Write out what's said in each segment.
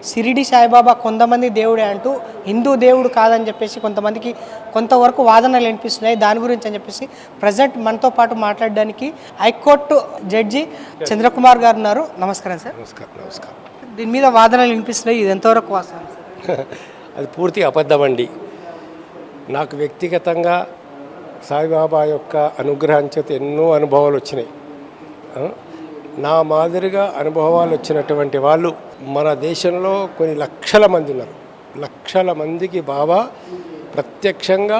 షిరిడి సాయిబాబా కొంతమంది దేవుడే అంటూ హిందూ దేవుడు కాదని చెప్పేసి కొంతమందికి కొంతవరకు వాదనలు వినిపిస్తున్నాయి. దాని గురించి అని చెప్పేసి ప్రజెంట్ మనతో పాటు మాట్లాడడానికి హైకోర్టు జడ్జి చంద్రకుమార్ గారు ఉన్నారు. నమస్కారం సార్. నమస్కారం. దీని మీద వాదనలు వినిపిస్తున్నాయి, ఇది ఎంతవరకు వాస్తవం సార్? అది పూర్తి అబద్ధమండి. నాకు వ్యక్తిగతంగా సాయిబాబా యొక్క అనుగ్రహం చేత ఎన్నో అనుభవాలు వచ్చినాయి. నా మాదిరిగా అనుభవాలు వచ్చినటువంటి వాళ్ళు మన దేశంలో కొన్ని లక్షల మంది ఉన్నారు. లక్షల మందికి బాబా ప్రత్యక్షంగా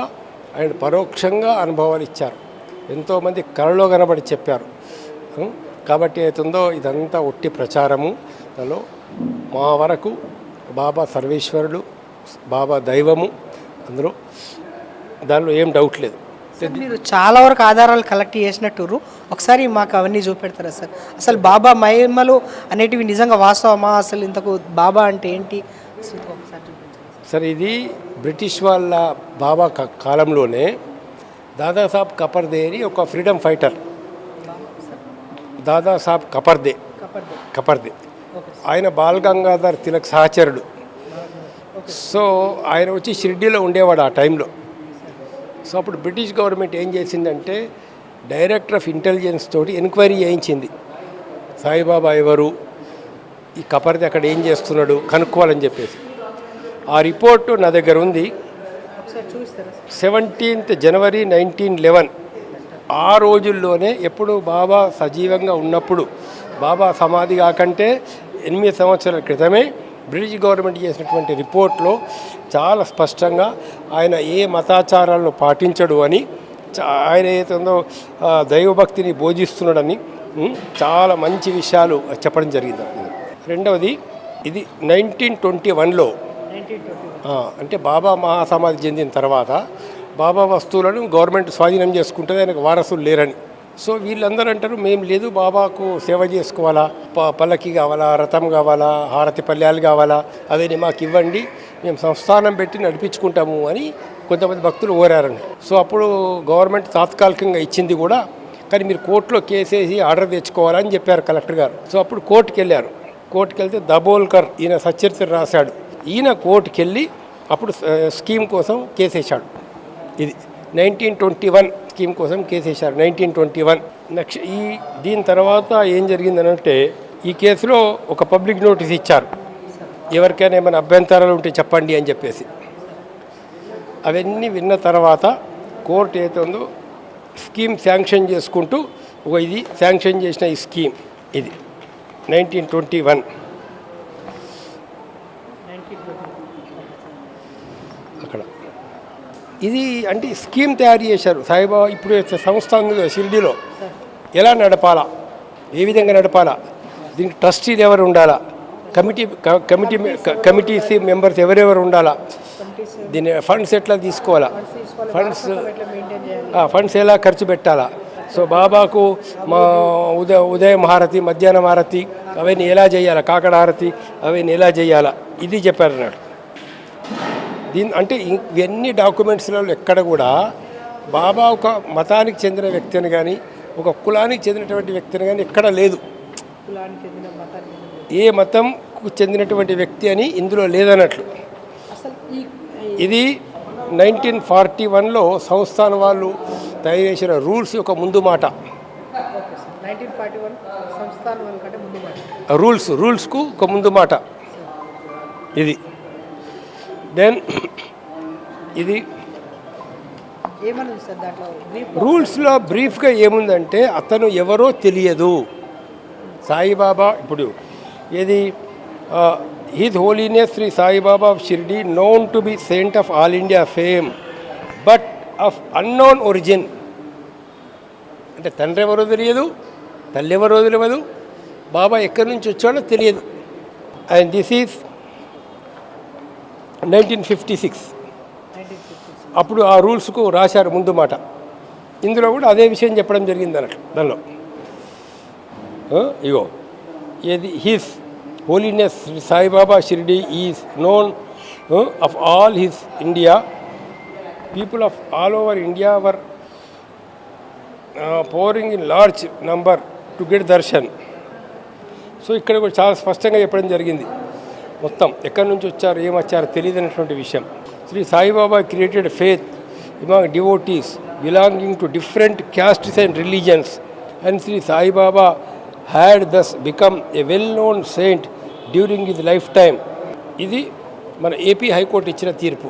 అండ్ పరోక్షంగా అనుభవాలు ఇచ్చారు. ఎంతోమంది కళలో కనబడి చెప్పారు. కాబట్టి అవుతుందో ఇదంతా ఒట్టి ప్రచారము. దానిలో మా వరకు బాబా సర్వేశ్వరుడు, బాబా దైవము, అందులో దానిలో ఏం డౌట్ లేదు. మీరు చాలా వరకు ఆధారాలు కలెక్ట్ చేసినట్టు ఒకసారి మాకు అవన్నీ చూపెడతారా సార్? అసలు బాబా మహిమలు అనేటివి నిజంగా వాస్తవమా? అసలు ఇంతకు బాబా అంటే ఏంటి సార్? ఇది బ్రిటిష్ వాళ్ళ బాబా కాలంలోనే దాదాసాహెబ్ కపర్దే అని ఒక ఫ్రీడమ్ ఫైటర్, దాదాసాహెబ్ కపర్దే ఆయన బాల్ గంగాధర్ తిలక్ సహచరుడు. సో ఆయన వచ్చి షిర్డీలో ఉండేవాడు ఆ టైంలో. సో అప్పుడు బ్రిటిష్ గవర్నమెంట్ ఏం చేసిందంటే డైరెక్టర్ ఆఫ్ ఇంటెలిజెన్స్ తోటి ఎంక్వైరీ చేయించింది. సాయిబాబా ఎవరు, ఈ కపర్ది అక్కడ ఏం చేస్తున్నాడు కనుక్కోవాలని చెప్పేసి. ఆ రిపోర్టు నా దగ్గర ఉంది. 17th January 1911 ఆ రోజుల్లోనే, ఎప్పుడు బాబా సజీవంగా ఉన్నప్పుడు, బాబా సమాధి కాకంటే 8 సంవత్సరాల క్రితమే బ్రిటిష్ గవర్నమెంట్ చేసినటువంటి రిపోర్ట్లో చాలా స్పష్టంగా ఆయన ఏ మతాచారాలను పాటించడు అని, ఆయన ఏదో దైవభక్తిని బోధిస్తున్నాడని చాలా మంచి విషయాలు చెప్పడం జరిగింది. రెండవది, ఇది 1921లో అంటే బాబా మహాసమాధి చెందిన తర్వాత బాబా వస్తువులను గవర్నమెంట్ స్వాధీనం చేసుకుంటుంది, ఆయనకు వారసులు లేరని. సో వీళ్ళందరూ అంటారు, మేము లేదు బాబాకు సేవ చేసుకోవాలా, పల్లకి కావాలా, రథం కావాలా, హారతి పళ్ళ్యాలు కావాలా, అవన్నీ మాకు ఇవ్వండి, మేము సంస్థానం పెట్టి నడిపించుకుంటాము అని కొంతమంది భక్తులు కోరారండి. సో అప్పుడు గవర్నమెంట్ తాత్కాలికంగా ఇచ్చింది కూడా, కానీ మీరు కోర్టులో కేసేసి ఆర్డర్ తెచ్చుకోవాలని చెప్పారు కలెక్టర్ గారు. సో అప్పుడు కోర్టుకు వెళ్ళారు. కోర్టుకు వెళ్తే దబోల్కర్ ఈయన సచరిత్ర రాశాడు. ఈయన కోర్టుకు వెళ్ళి అప్పుడు స్కీమ్ కోసం కేసేశాడు. ఇది 1921 స్కీమ్ కోసం కేసేశారు. 1921 నెక్స్ట్ దీని తర్వాత ఏం జరిగిందనంటే, ఈ కేసులో ఒక పబ్లిక్ నోటీస్ ఇచ్చారు, ఎవరికైనా ఏమైనా అభ్యంతరాలు ఉంటే చెప్పండి అని చెప్పేసి. అవన్నీ విన్న తర్వాత కోర్టు ఏతుందో స్కీమ్ శాంక్షన్ చేసుకుంటూ ఇది శాంక్షన్ చేసిన ఈ స్కీమ్ ఇది 1921 అక్కడ ఇది అంటే స్కీమ్ తయారు చేశారు సాయిబాబా. ఇప్పుడు సంస్థ ఉంది షిర్డీలో, ఎలా నడపాలా, ఏ విధంగా నడపాలా, దీనికి ట్రస్టీలు ఎవరు ఉండాలా, కమిటీస్ మెంబర్స్ ఎవరెవరు ఉండాలా, దీని ఫండ్స్ ఎట్లా తీసుకోవాలా, ఫండ్స్ ఎలా ఖర్చు పెట్టాలా, సో బాబాకు మా ఉదయం హారతి, మధ్యాహ్నం హారతి అవన్నీ ఎలా చేయాలా, కాకడ హారతి అవన్నీ ఎలా చేయాలా, ఇది చెప్పారు అన్నాడు. అంటే ఇవన్నీ డాక్యుమెంట్స్లలో ఎక్కడ కూడా బాబా ఒక మతానికి చెందిన వ్యక్తిని కానీ, ఒక కులానికి చెందినటువంటి వ్యక్తిని కానీ ఎక్కడ లేదు. ఏ మతంకు చెందినటువంటి వ్యక్తి అని ఇందులో లేదన్నట్లు. ఇది 1941లో సంస్థానం వాళ్ళు తయారు చేసిన రూల్స్ యొక్క ముందు మాట. రూల్స్కు ఒక ముందు మాట ఇది. దెన్ ఇది రూల్స్లో బ్రీఫ్గా ఏముందంటే, అతను ఎవరో తెలియదు సాయిబాబా. ఇప్పుడు ఏది his holiness Shri Saibaba of Shirdi known to be saint of all India fame but of unknown origin. అంటే తండ్రి ఎవరో తెలియదు, తల్లి ఎవరో తెలియదు, బాబా ఎక్కడి నుంచి వచ్చాడో తెలియదు. అండ్ దిస్ ఈజ్ 1956 అప్పుడు ఆ రూల్స్కు రాశారు ముందు మాట. ఇందులో కూడా అదే విషయం చెప్పడం జరిగింది అన్నట్లు. దానిలో ఇగో ఏది his holiness Saibaba Shirdi is known of all his India, people of all over India were pouring in large number to get darshan. So ఇక్కడ కూడా చాలా స్పష్టంగా చెప్పడం జరిగింది. మొత్తం ఎక్కడి నుంచి వచ్చారు ఏమొచ్చారో తెలియదనేటువంటి విషయం. Shri Saibaba created faith among devotees belonging to different castes and religions, and Sri Sai Baba had thus become a well-known saint during his lifetime. ఇది మన ఏపీ హైకోర్టు ఇచ్చిన తీర్పు.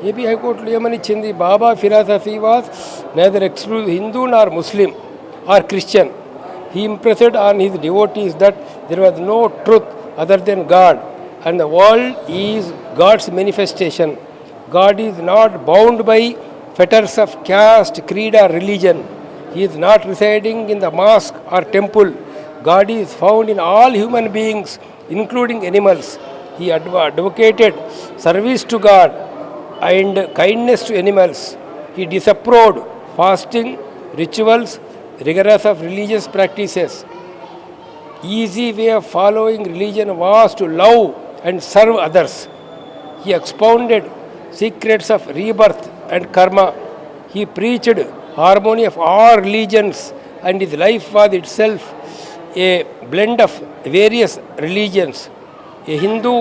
ఏపీ హైకోర్టులో ఏమని ఇచ్చింది? Baba philosophy was neither exclusive Hindu nor Muslim or Christian. He impressed on his devotees that there was no truth other than God, and the world is God's manifestation. God is not bound by fetters of caste, creed or religion. He is not residing in the mosque or temple. God is found in all human beings, including animals. He advocated service to God and kindness to animals. He disapproved fasting, rituals, rigorous of religious practices. Easy way of following religion was to love and serve others. He expounded secrets of rebirth and karma. He preached harmony of all religions, and his life was itself a blend of various religions. A Hindu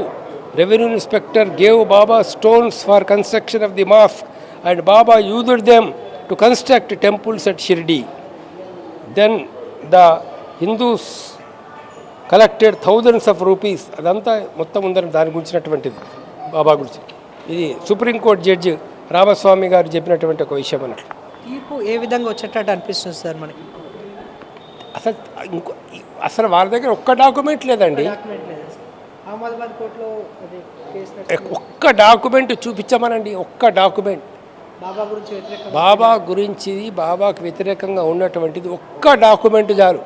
revenue inspector gave Baba stones for construction of the mosque, and Baba used them to construct temples at Shirdi. Then the Hindus collected thousands of rupees. అదంతా మొత్తం ఉందని దాని గురించినటువంటిది బాబా గురించి. ఇది supreme court judge Ramaswamy గారు చెప్పినటువంటి ఒక విషయం అన్నట్లు. తీర్పు ఏ విధంగా వచ్చేటట్టు అనిపిస్తుంది సార్ మనకి? అసలు వాళ్ళ దగ్గర ఒక్క డాక్యుమెంట్ లేదండి. అహ్మదాబాద్ కోర్టులో ఒక్క డాక్యుమెంట్ చూపించమనండి. ఒక్క డాక్యుమెంట్ బాబా గురించి బాబాకు వ్యతిరేకంగా ఉన్నటువంటిది ఒక్క డాక్యుమెంట్ చాలు.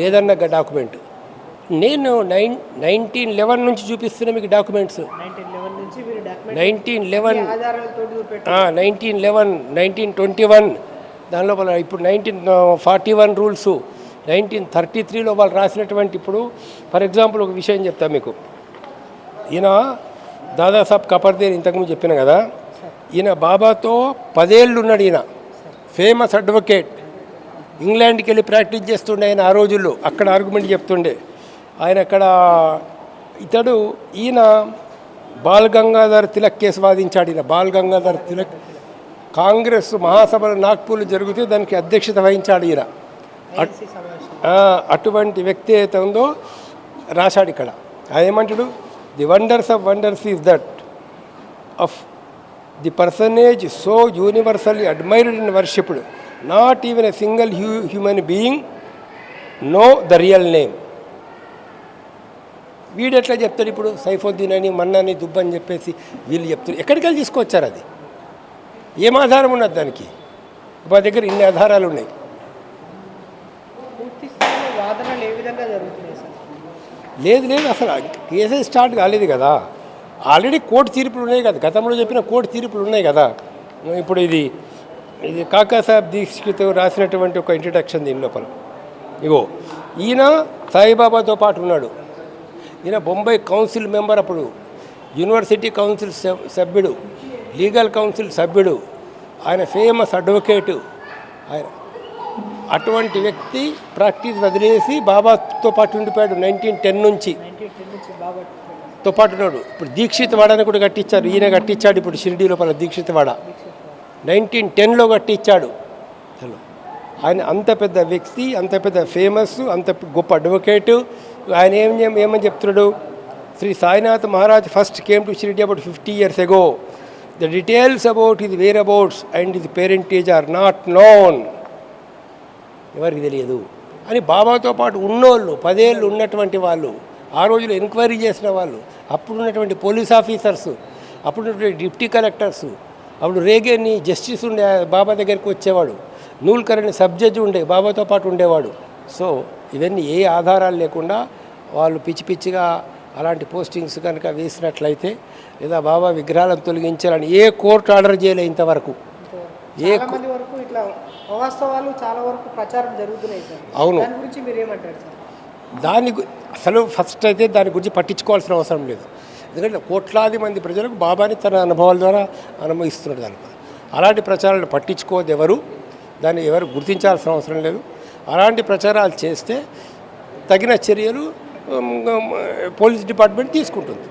ఏదన్నా డాక్యుమెంట్ నేను 1911 నుంచి చూపిస్తున్నా మీకు డాక్యుమెంట్స్. 1911, 1921 దాని లోపల ఇప్పుడు 1941 రూల్స్, 1933లో వాళ్ళు రాసినటువంటి. ఇప్పుడు ఫర్ ఎగ్జాంపుల్ ఒక విషయం చెప్తాను మీకు. ఈయన దాదాసాబ్ కపర్దేర్ ఇంతకుముందు చెప్పిన కదా, ఈయన బాబాతో 10 ఏళ్ళు ఉన్నాడు. ఈయన ఫేమస్ అడ్వకేట్. ఇంగ్లాండ్కి వెళ్ళి ప్రాక్టీస్ చేస్తుండే ఆయన ఆ రోజుల్లో. అక్కడ ఆర్గ్యుమెంట్ చెప్తుండే ఆయన. అక్కడ ఈయన బాల్ గంగాధర్ తిలక్ కేసు వాదించాడు. ఈయన బాల్ గంగాధర్ తిలక్ కాంగ్రెస్ మహాసభలు నాగ్పూర్లో జరిగితే దానికి అధ్యక్షత వహించాడు ఈయన. అటువంటి వ్యక్తి అయితే ఉందో రాశాడు ఇక్కడ. ఆయన ఏమంటాడు? The wonders of wonders is that of the personage so universally admired and worshipped, not even a single human being know the real name. వీడు ఎట్లా చెప్తాడు ఇప్పుడు? సైఫుద్దీన్ అని, మన్నాని, దుబ్బని చెప్పేసి వీళ్ళు చెప్తారు. ఎక్కడికి వెళ్ళి తీసుకొచ్చారు? అది ఏం ఆధారం ఉన్నది దానికి? మా దగ్గర ఇన్ని ఆధారాలు ఉన్నాయి. లేదు అసలు కేసే స్టార్ట్ కాలేదు కదా. ఆల్రెడీ కోర్టు తీర్పులు ఉన్నాయి కదా. గతంలో చెప్పిన కోర్టు తీర్పులు ఉన్నాయి కదా. ఇప్పుడు ఇది కాకాసాహెబ్ దీక్షిత్ రాసినటువంటి ఒక ఇంట్రడక్షన్ దీని లోపల. ఇగో ఈయన సాయిబాబాతో పాటు ఉన్నాడు. ఈయన బొంబాయి కౌన్సిల్ మెంబర్, అప్పుడు యూనివర్సిటీ కౌన్సిల్ సభ్యుడు, లీగల్ కౌన్సిల్ సభ్యుడు. ఆయన ఫేమస్ అడ్వకేటు ఆయన. అటువంటి వ్యక్తి ప్రాక్టీస్ వదిలేసి బాబాతో పాటు ఉండిపోయాడు. 1910 నుంచి తో పాటు ఉన్నాడు. ఇప్పుడు దీక్షిత్ వాడని కూడా కట్టించారు. ఈయన కట్టించాడు. ఇప్పుడు షిరిడీ లోపల దీక్షిత్ వాడ 1910లో కట్టించాడు. ఆయన అంత పెద్ద వ్యక్తి, అంత పెద్ద ఫేమస్, అంత గొప్ప అడ్వకేటు. ఆయన ఏమని చెప్తున్నాడు? Shri Sainath Maharaj first came to Shirdi about 50 years ago. The details about his whereabouts and his parentage are not known. ఎవరికి తెలియదు అని బాబాతో పాటు ఉన్నోళ్ళు, 10 ఏళ్ళు ఉన్నటువంటి వాళ్ళు, ఆ రోజులో ఎంక్వైరీ చేసిన వాళ్ళు, అప్పుడున్నటువంటి పోలీస్ ఆఫీసర్స్, అప్పుడున్నటువంటి డిప్టీ కలెక్టర్స్, అప్పుడు రేగేని జస్టిస్ ఉండే బాబా దగ్గరికి వచ్చేవాడు, నూల్కర్ అనే సబ్ జడ్జి ఉండే బాబాతో పాటు ఉండేవాడు. సో ఇవన్నీ ఏ ఆధారాలు లేకుండా వాళ్ళు పిచ్చి పిచ్చిగా అలాంటి పోస్టింగ్స్ కనుక వేసినట్లయితే, లేదా బాబా విగ్రహాలను తొలగించాలని ఏ కోర్టు ఆర్డర్ చేయలే ఇంతవరకు. వరకు ఇట్లా అవాస్తవాలు చాలా వరకు ప్రచారం జరుగుతున్నాయి సార్. అవును. దాని గురించి మీరు ఏమంటారు సార్? అసలు ఫస్ట్ అయితే దాని గురించి పట్టించుకోవాల్సిన అవసరం లేదు. ఎందుకంటే కోట్లాది మంది ప్రజలకు బాబాని తన అనుభవాల ద్వారా అనుభవిస్తున్నాడు. దానికి అలాంటి ప్రచారాలను పట్టించుకోవద్దు ఎవరు, దాన్ని ఎవరు గుర్తించాల్సిన అవసరం లేదు. అలాంటి ప్రచారాలు చేస్తే తగిన చర్యలు పోలీస్ డిపార్ట్మెంట్ తీసుకుంటుంది.